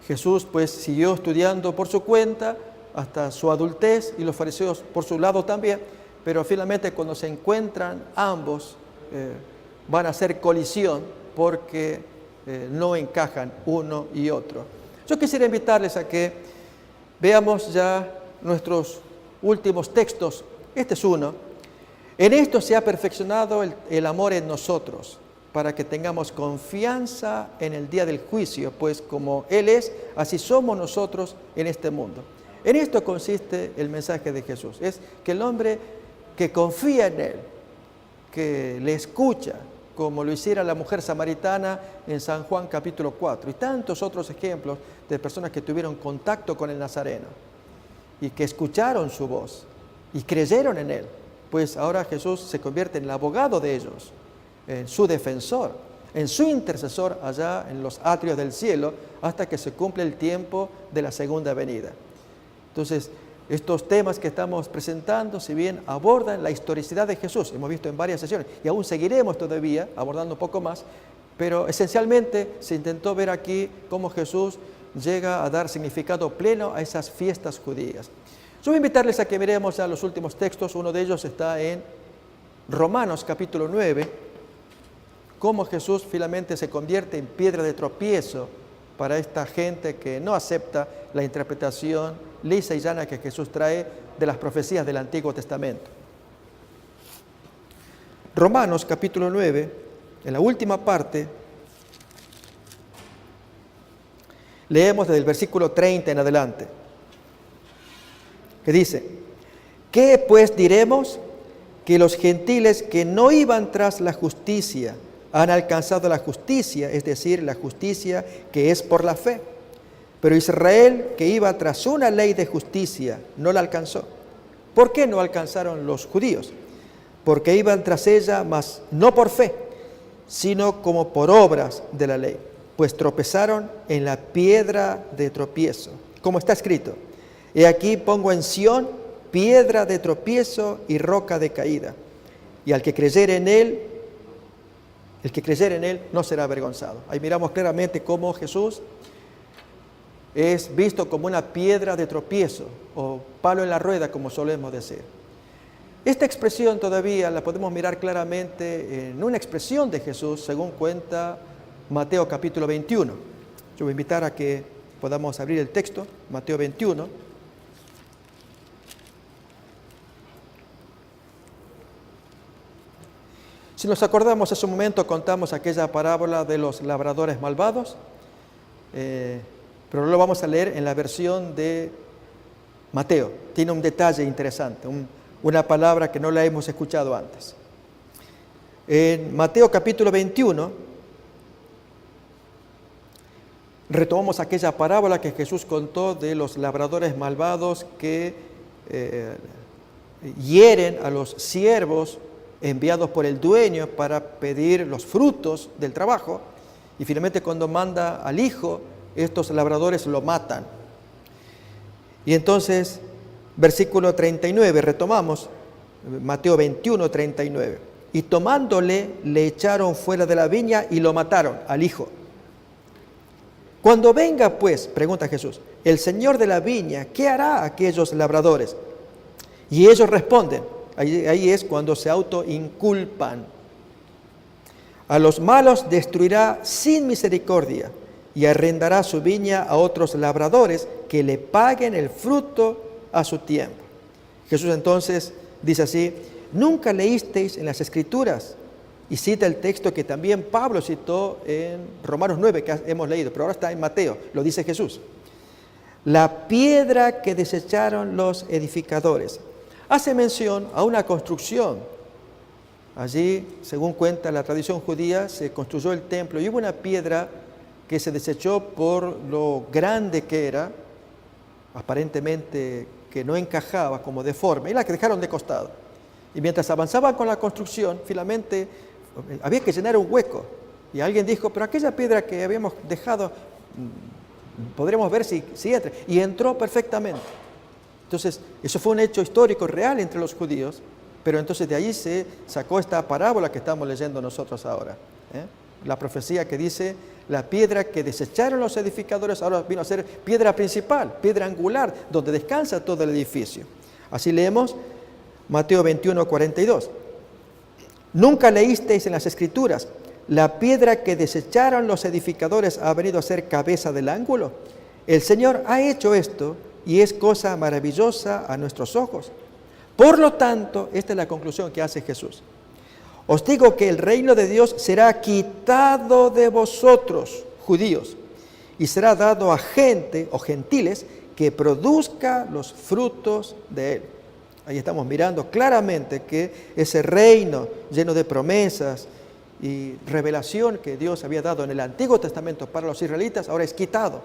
Jesús pues siguió estudiando por su cuenta hasta su adultez y los fariseos por su lado también, pero finalmente cuando se encuentran ambos van a hacer colisión porque no encajan uno y otro. Yo quisiera invitarles a que veamos ya nuestros últimos textos. Este es uno. En esto se ha perfeccionado el amor en nosotros, para que tengamos confianza en el día del juicio, pues como Él es, así somos nosotros en este mundo. En esto consiste el mensaje de Jesús, es que el hombre que confía en Él, que le escucha, como lo hiciera la mujer samaritana en San Juan capítulo 4, y tantos otros ejemplos de personas que tuvieron contacto con el Nazareno, y que escucharon su voz, y creyeron en Él, pues ahora Jesús se convierte en el abogado de ellos, en su defensor, en su intercesor allá en los atrios del cielo, hasta que se cumple el tiempo de la segunda venida. Entonces, estos temas que estamos presentando, si bien abordan la historicidad de Jesús, hemos visto en varias sesiones, y aún seguiremos todavía abordando un poco más, pero esencialmente se intentó ver aquí cómo Jesús llega a dar significado pleno a esas fiestas judías. Yo voy a invitarles a que veremos ya los últimos textos. Uno de ellos está en Romanos capítulo 9, cómo Jesús finalmente se convierte en piedra de tropiezo para esta gente que no acepta la interpretación lisa y llana que Jesús trae de las profecías del Antiguo Testamento. Romanos capítulo 9, en la última parte, leemos desde el versículo 30 en adelante, que dice: ¿qué pues diremos? Que los gentiles que no iban tras la justicia han alcanzado la justicia, es decir, la justicia que es por la fe. Pero Israel, que iba tras una ley de justicia, no la alcanzó. ¿Por qué no alcanzaron los judíos? Porque iban tras ella, mas no por fe, sino como por obras de la ley, pues tropezaron en la piedra de tropiezo, como está escrito: he aquí pongo en Sión piedra de tropiezo y roca de caída, y al que creyere en él, el que creyere en él no será avergonzado. Ahí miramos claramente cómo Jesús es visto como una piedra de tropiezo o palo en la rueda, como solemos decir. Esta expresión todavía la podemos mirar claramente en una expresión de Jesús, según cuenta Mateo capítulo 21. Yo voy a invitar a que podamos abrir el texto, Mateo 21. Si nos acordamos, hace un momento contamos aquella parábola de los labradores malvados, pero no lo vamos a leer en la versión de Mateo. Tiene un detalle interesante, una palabra que no la hemos escuchado antes. En Mateo capítulo 21, retomamos aquella parábola que Jesús contó de los labradores malvados que hieren a los siervos enviados por el dueño para pedir los frutos del trabajo, y finalmente cuando manda al hijo, estos labradores lo matan. Y entonces, versículo 39, retomamos, Mateo 21, 39. Y tomándole, le echaron fuera de la viña y lo mataron al hijo. Cuando venga, pues, pregunta Jesús, el señor de la viña, ¿qué hará a aquellos labradores? Y ellos responden, ahí es cuando se autoinculpan: a los malos destruirá sin misericordia y arrendará su viña a otros labradores que le paguen el fruto a su tiempo. Jesús entonces dice así: ¿nunca leísteis en las Escrituras? Y cita el texto que también Pablo citó en Romanos 9, que hemos leído, pero ahora está en Mateo, lo dice Jesús. La piedra que desecharon los edificadores. Hace mención a una construcción. Allí, según cuenta la tradición judía, se construyó el templo y hubo una piedra que se desechó por lo grande que era, aparentemente que no encajaba, como deforme, y la que dejaron de costado. Y mientras avanzaban con la construcción, finalmente había que llenar un hueco. Y alguien dijo, pero aquella piedra que habíamos dejado, podremos ver si entra. Y entró perfectamente. Entonces, eso fue un hecho histórico real entre los judíos, Pero entonces de ahí se sacó esta parábola que estamos leyendo nosotros ahora. La profecía que dice, la piedra que desecharon los edificadores ahora vino a ser piedra principal, piedra angular, donde descansa todo el edificio. Así leemos Mateo 21, 42. Nunca leísteis en las Escrituras, la piedra que desecharon los edificadores ha venido a ser cabeza del ángulo. El Señor ha hecho esto y es cosa maravillosa a nuestros ojos. Por lo tanto, esta es la conclusión que hace Jesús. Os digo que el reino de Dios será quitado de vosotros, judíos, y será dado a gente o gentiles que produzca los frutos de él. Ahí estamos mirando claramente que ese reino lleno de promesas y revelación que Dios había dado en el Antiguo Testamento para los israelitas, ahora es quitado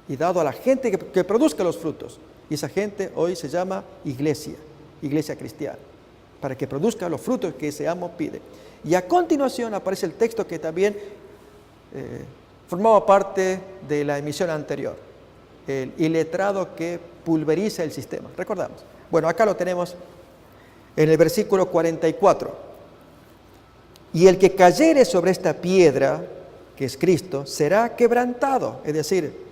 y dado a la gente que produzca los frutos. Y esa gente hoy se llama iglesia cristiana, para que produzca los frutos que ese amo pide. Y a continuación aparece el texto que también formaba parte de la emisión anterior, el iletrado que pulveriza el sistema. Recordamos. Bueno, acá lo tenemos en el versículo 44. Y el que cayere sobre esta piedra, que es Cristo, será quebrantado. Es decir,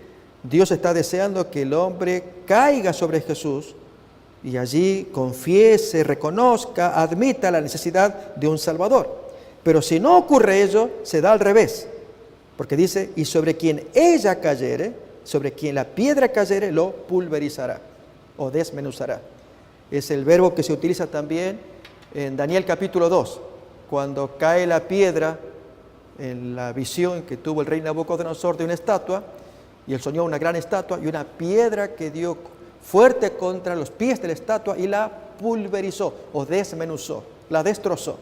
Dios está deseando que el hombre caiga sobre Jesús y allí confiese, reconozca, admita la necesidad de un Salvador. Pero si no ocurre ello, se da al revés. Porque dice, y sobre quien ella cayere, sobre quien la piedra cayere, lo pulverizará o desmenuzará. Es el verbo que se utiliza también en Daniel capítulo 2, cuando cae la piedra en la visión que tuvo el rey Nabucodonosor de una estatua, y él soñó una gran estatua y una piedra que dio fuerte contra los pies de la estatua y la pulverizó o desmenuzó, la destrozó.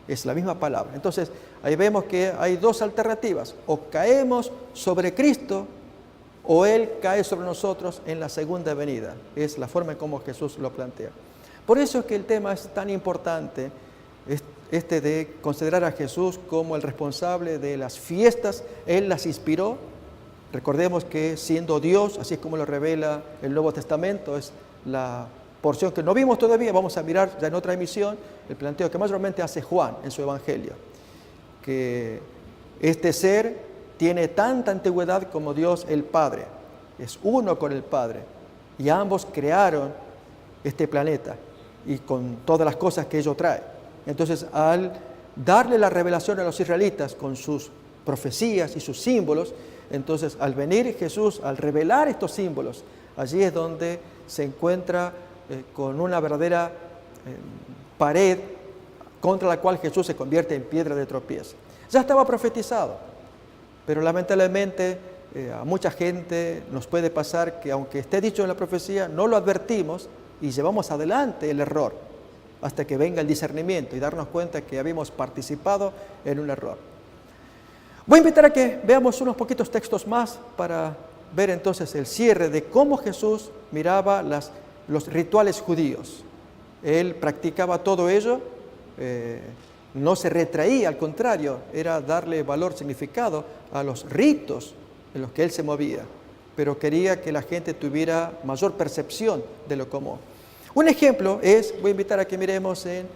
Es la misma palabra. Entonces, ahí vemos que hay dos alternativas. O caemos sobre Cristo o Él cae sobre nosotros en la segunda venida. Es la forma en cómo Jesús lo plantea. Por eso es que el tema es tan importante, este de considerar a Jesús como el responsable de las fiestas. Él las inspiró. Recordemos que siendo Dios, así es como lo revela el Nuevo Testamento, es la porción que no vimos todavía, vamos a mirar ya en otra emisión, el planteo que mayormente hace Juan en su Evangelio, que este ser tiene tanta antigüedad como Dios el Padre, es uno con el Padre, y ambos crearon este planeta y con todas las cosas que ello trae. Entonces, al darle la revelación a los israelitas con sus profecías y sus símbolos, entonces al venir Jesús, al revelar estos símbolos, allí es donde se encuentra con una verdadera pared contra la cual Jesús se convierte en piedra de tropiezo. Ya estaba profetizado, pero lamentablemente a mucha gente nos puede pasar que aunque esté dicho en la profecía, no lo advertimos y llevamos adelante el error hasta que venga el discernimiento y darnos cuenta que habíamos participado en un error. Voy a invitar a que veamos unos poquitos textos más para ver entonces el cierre de cómo Jesús miraba los rituales judíos. Él practicaba todo ello, no se retraía, al contrario, era darle valor, significado a los ritos en los que él se movía, pero quería que la gente tuviera mayor percepción de lo común. Un ejemplo es, voy a invitar a que miremos en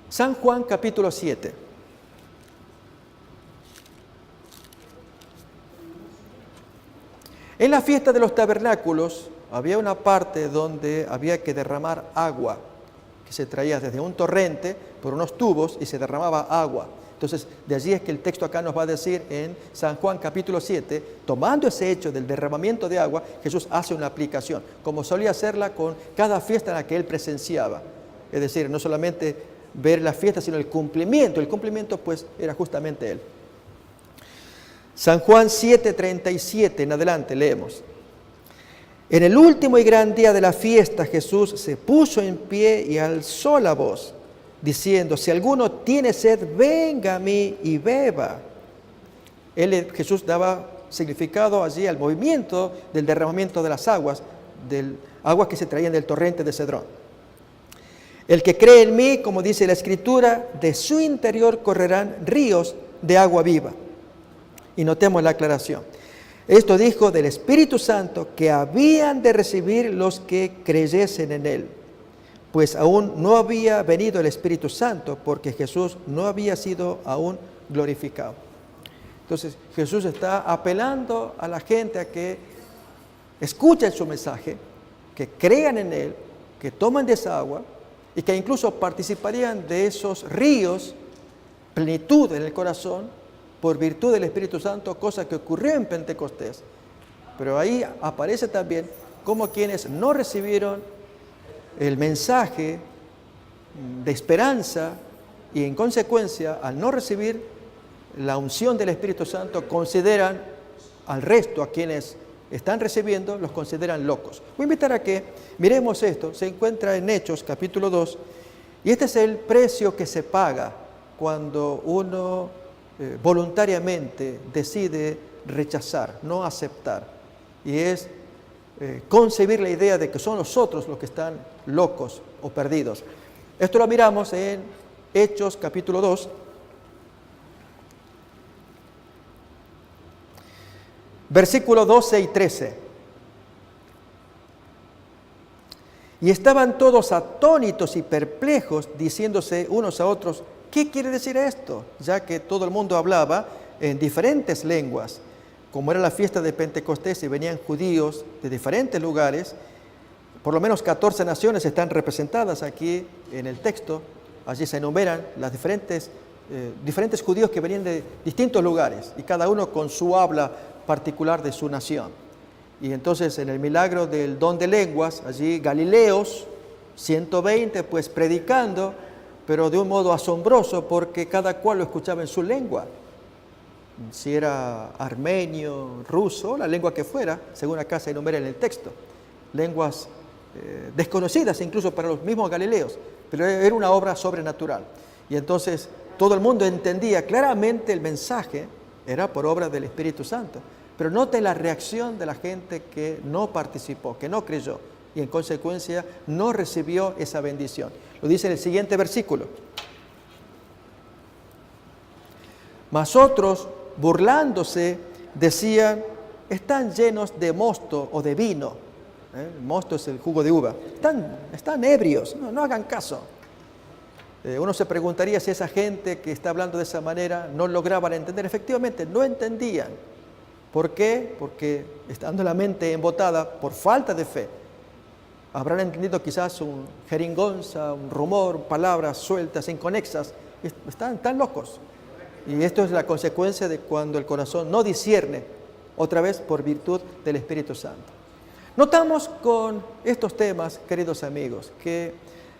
San Juan capítulo 7. En la fiesta de los tabernáculos había una parte donde había que derramar agua, que se traía desde un torrente por unos tubos y se derramaba agua. Entonces, de allí es que el texto acá nos va a decir en San Juan capítulo 7, tomando ese hecho del derramamiento de agua, Jesús hace una aplicación, como solía hacerla con cada fiesta en la que él presenciaba. Es decir, no solamente ver la fiesta, sino el cumplimiento. El cumplimiento, pues, era justamente él. San Juan 7:37 en adelante leemos. En el último y gran día de la fiesta, Jesús se puso en pie y alzó la voz, diciendo, si alguno tiene sed, venga a mí y beba. Jesús daba significado allí al movimiento del derramamiento de las aguas que se traían del torrente de Cedrón. El que cree en mí, como dice la Escritura, de su interior correrán ríos de agua viva. Y notemos la aclaración. Esto dijo del Espíritu Santo que habían de recibir los que creyesen en él, pues aún no había venido el Espíritu Santo, porque Jesús no había sido aún glorificado. Entonces Jesús está apelando a la gente a que escuchen su mensaje, que crean en Él, que tomen de esa agua y que incluso participarían de esos ríos, plenitud en el corazón, por virtud del Espíritu Santo, cosa que ocurrió en Pentecostés. Pero ahí aparece también como quienes no recibieron el mensaje de esperanza y en consecuencia, al no recibir la unción del Espíritu Santo, consideran al resto, a quienes están recibiendo, los consideran locos. Voy a invitar a que miremos esto. Se encuentra en Hechos capítulo 2 y este es el precio que se paga cuando uno voluntariamente decide rechazar, no aceptar. Y es concebir la idea de que son los otros los que están locos o perdidos. Esto lo miramos en Hechos capítulo 2. Versículos 12 y 13. Y estaban todos atónitos y perplejos, diciéndose unos a otros, ¿qué quiere decir esto? Ya que todo el mundo hablaba en diferentes lenguas. Como era la fiesta de Pentecostés y venían judíos de diferentes lugares, por lo menos 14 naciones están representadas aquí en el texto. Allí se enumeran las diferentes judíos que venían de distintos lugares y cada uno con su habla particular de su nación. Y entonces en el milagro del don de lenguas, allí Galileos, 120, pues predicando, pero de un modo asombroso porque cada cual lo escuchaba en su lengua. Si era armenio, ruso, la lengua que fuera, según acá se enumera en el texto. Lenguas desconocidas incluso para los mismos galileos, pero era una obra sobrenatural. Y entonces todo el mundo entendía claramente el mensaje, era por obra del Espíritu Santo. Pero note la reacción de la gente que no participó, que no creyó y en consecuencia no recibió esa bendición. Lo dice en el siguiente versículo. Mas otros, burlándose, decían, están llenos de mosto o de vino. El mosto es el jugo de uva. Están ebrios, no hagan caso. Uno se preguntaría si esa gente que está hablando de esa manera no lograban entender. Efectivamente, no entendían. ¿Por qué? Porque estando la mente embotada por falta de fe, habrán entendido quizás un jeringonza, un rumor, palabras sueltas, inconexas. Están locos. Y esto es la consecuencia de cuando el corazón no discierne, otra vez por virtud del Espíritu Santo. Notamos con estos temas, queridos amigos, que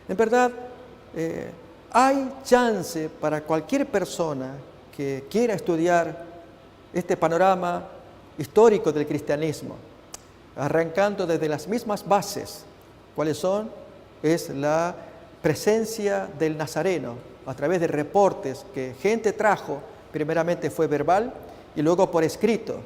en verdad hay chance para cualquier persona que quiera estudiar este panorama histórico del cristianismo, arrancando desde las mismas bases. ¿Cuáles son? Es la presencia del Nazareno, a través de reportes que gente trajo, primeramente fue verbal y luego por escrito.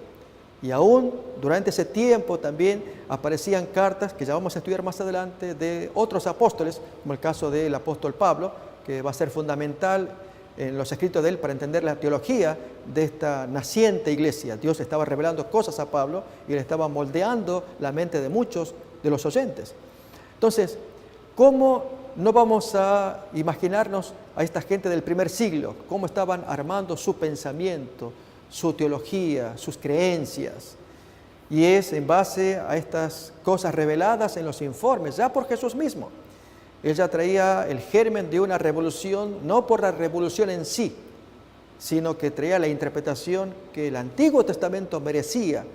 Y aún durante ese tiempo también aparecían cartas que ya vamos a estudiar más adelante de otros apóstoles, como el caso del apóstol Pablo, que va a ser fundamental en los escritos de él para entender la teología de esta naciente iglesia. Dios estaba revelando cosas a Pablo y él estaba moldeando la mente de muchos de los oyentes. Entonces, ¿cómo no vamos a imaginarnos a esta gente del primer siglo? ¿Cómo estaban armando su pensamiento, su teología, sus creencias? Y es en base a estas cosas reveladas en los informes, ya por Jesús mismo. Él ya traía el germen de una revolución, no por la revolución en sí, sino que traía la interpretación que el Antiguo Testamento merecía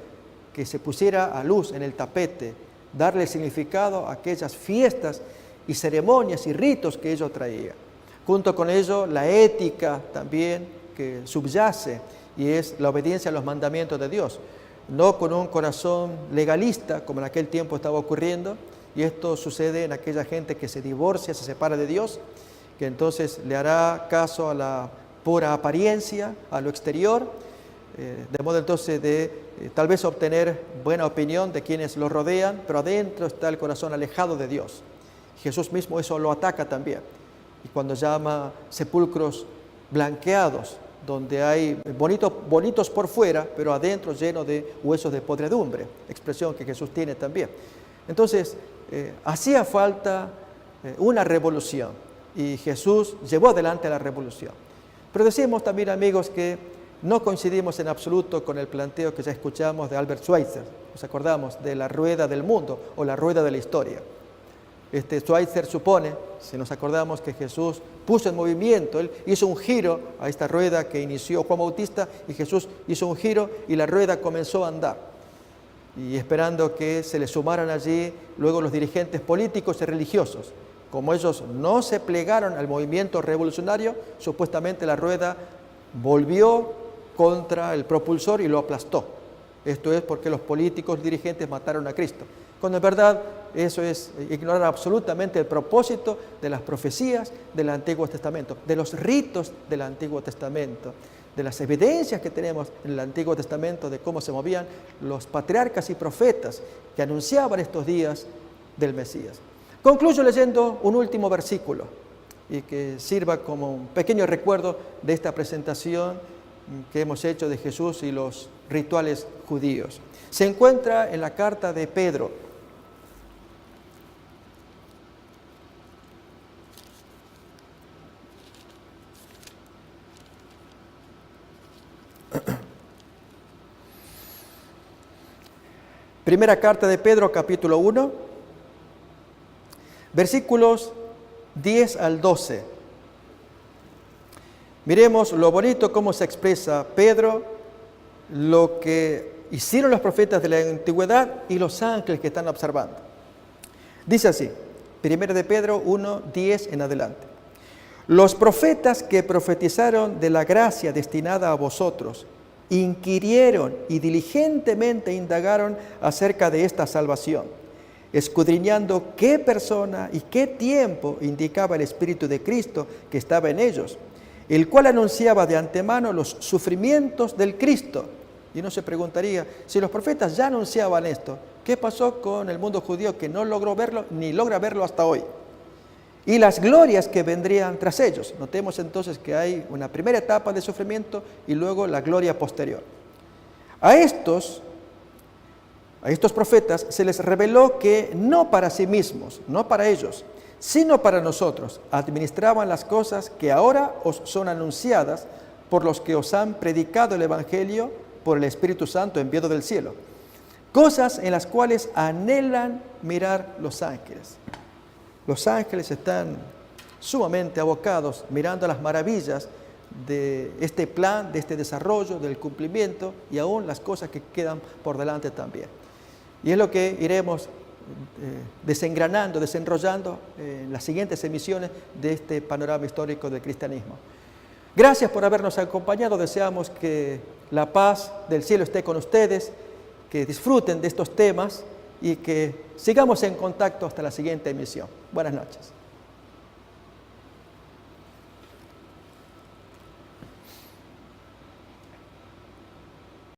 que se pusiera a luz en el tapete, darle significado a aquellas fiestas y ceremonias y ritos que ello traía. Junto con ello, la ética también que subyace y es la obediencia a los mandamientos de Dios. No con un corazón legalista, como en aquel tiempo estaba ocurriendo, y esto sucede en aquella gente que se divorcia, se separa de Dios, que entonces le hará caso a la pura apariencia, a lo exterior, de modo entonces de tal vez obtener buena opinión de quienes lo rodean, pero adentro está el corazón alejado de Dios. Jesús mismo eso lo ataca también. Y cuando llama sepulcros blanqueados, donde hay bonitos por fuera, pero adentro lleno de huesos de podredumbre, expresión que Jesús tiene también. Entonces, hacía falta una revolución y Jesús llevó adelante la revolución. Pero decimos también, amigos, que no coincidimos en absoluto con el planteo que ya escuchamos de Albert Schweitzer. Nos acordamos de la rueda del mundo o la rueda de la historia. Schweitzer supone, si nos acordamos, que Jesús puso en movimiento, él hizo un giro a esta rueda que inició Juan Bautista y Jesús hizo un giro y la rueda comenzó a andar. Y esperando que se le sumaran allí luego los dirigentes políticos y religiosos. Como ellos no se plegaron al movimiento revolucionario, supuestamente la rueda volvió contra el propulsor y lo aplastó. Esto es porque los políticos dirigentes mataron a Cristo. Cuando en verdad eso es ignorar absolutamente el propósito de las profecías del Antiguo Testamento, de los ritos del Antiguo Testamento, de las evidencias que tenemos en el Antiguo Testamento de cómo se movían los patriarcas y profetas que anunciaban estos días del Mesías. Concluyo leyendo un último versículo y que sirva como un pequeño recuerdo de esta presentación que hemos hecho de Jesús y los rituales judíos. Se encuentra en la carta de Pedro. Primera carta de Pedro, capítulo 1, versículos 10 al 12. Miremos lo bonito cómo se expresa Pedro, lo que hicieron los profetas de la antigüedad y los ángeles que están observando. Dice así, Primera de Pedro 1, 10 en adelante. Los profetas que profetizaron de la gracia destinada a vosotros, inquirieron y diligentemente indagaron acerca de esta salvación, escudriñando qué persona y qué tiempo indicaba el Espíritu de Cristo que estaba en ellos, el cual anunciaba de antemano los sufrimientos del Cristo. Y uno se preguntaría, si los profetas ya anunciaban esto, ¿qué pasó con el mundo judío que no logró verlo ni logra verlo hasta hoy? Y las glorias que vendrían tras ellos. Notemos entonces que hay una primera etapa de sufrimiento y luego la gloria posterior. A estos profetas se les reveló que no para sí mismos, no para ellos, sino para nosotros, administraban las cosas que ahora os son anunciadas por los que os han predicado el Evangelio por el Espíritu Santo enviado del cielo. Cosas en las cuales anhelan mirar los ángeles. Los ángeles están sumamente abocados mirando las maravillas de este plan, de este desarrollo, del cumplimiento y aún las cosas que quedan por delante también. Y es lo que iremos desengranando, desenrollando en las siguientes emisiones de este panorama histórico del cristianismo. Gracias por habernos acompañado. Deseamos que la paz del cielo esté con ustedes, que disfruten de estos temas y que sigamos en contacto hasta la siguiente emisión. Buenas noches.